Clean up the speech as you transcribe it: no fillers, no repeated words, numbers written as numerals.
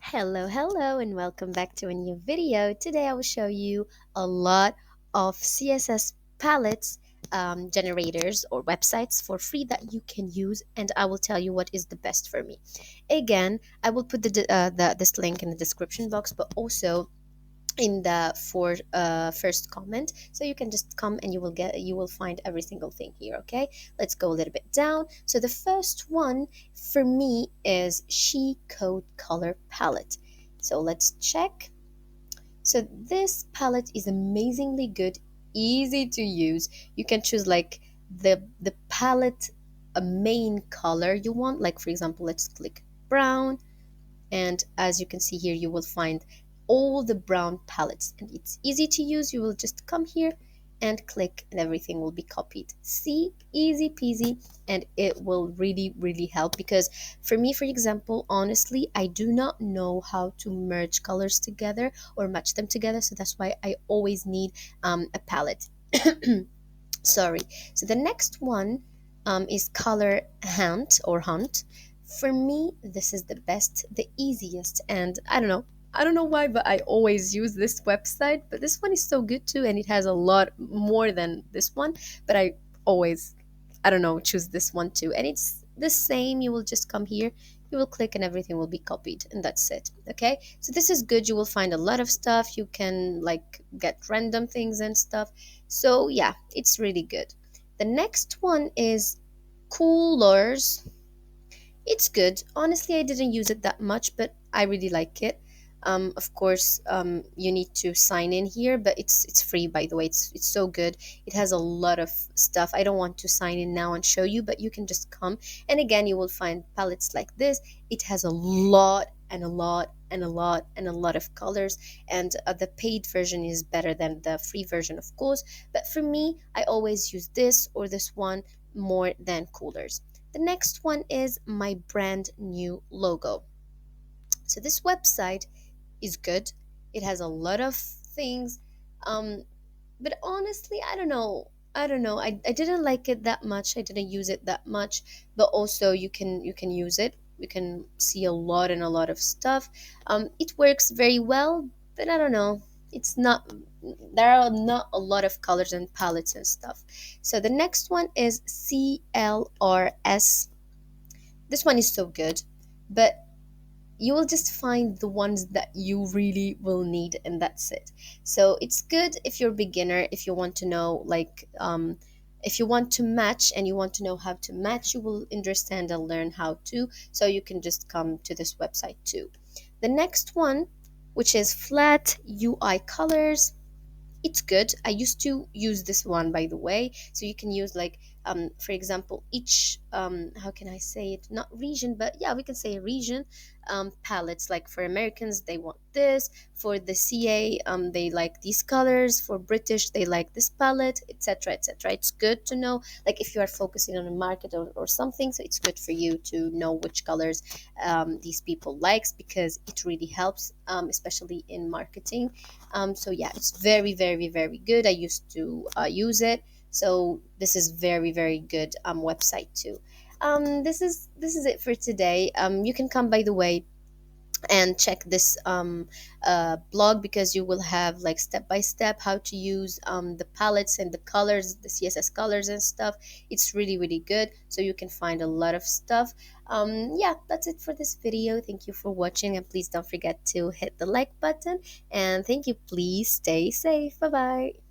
Hello, and welcome back to a new video. Today I will show you a lot of CSS palettes generators or websites for free that you can use, and I will tell you what is the best for me. Again, I will put this link in the description box, but also in the first comment, so you can just come and you will find every single thing here. Okay, let's go a little bit down. So the first one for me is she code color palette. So let's check. So this palette is amazingly good, easy to use. You can choose like the palette a main color you want, like for example, let's click brown, and as you can see here, you will find all the brown palettes, and it's easy to use. You will just come here and click and everything will be copied. See, easy peasy, and it will really help, because for me, for example, honestly, I do not know how to merge colors together or match them together, so that's why I always need a palette. Sorry. So the next one is color hunt. For me, this is the best, the easiest, and I don't know why, but I always use this website. But this one is so good too, and it has a lot more than this one. But I always, I don't know, choose this one too, and it's the same. You will just come here, you will click, and everything will be copied, and that's it. Okay, so this is good. You will find a lot of stuff. You can like get random things and stuff. So yeah, it's really good. The next one is coolers. It's good. Honestly, I didn't use it that much, but I really like it. Of course, you need to sign in here, but it's free, by the way. It's so good. It has a lot of stuff. I don't want to sign in now and show you, but you can just come. And again, you will find palettes like this. It has a lot and a lot and a lot and a lot of colors, and the paid version is better than the free version, of course. But for me, I always use this or this one more than coolers. The next one is my brand new logo. So this website is good. It has a lot of things. Um, but honestly, I don't know. I didn't like it that much. I didn't use it that much. But also you can use it. You can see a lot and a lot of stuff. It works very well, but I don't know. It's not there are not a lot of colors and palettes and stuff. So the next one is CLRS. This one is so good, but you will just find the ones that you really will need, and that's it. So it's good if you're a beginner, if you want to know if you want to match and you want to know how to match, you will understand and learn how to, so you can just come to this website too. The next one, which is flat UI colors, it's good. I used to use this one, by the way. So you can use like for example, each how can I say it, not region, but yeah, we can say a region palettes. Like for Americans, they want this. For the CA, they like these colors. For British, they like this palette, etc, etc. It's good to know, like if you are focusing on a market or something, so it's good for you to know which colors these people likes, because it really helps, especially in marketing. So yeah, it's very good. I used to use it, so this is very good website too. This is it for today. You can come, by the way, and check this blog, because you will have like step by step how to use the palettes and the colors, the CSS colors and stuff. It's really good, so you can find a lot of stuff. Yeah, that's it for this video. Thank you for watching, and please don't forget to hit the like button, and thank you. Please stay safe. Bye bye.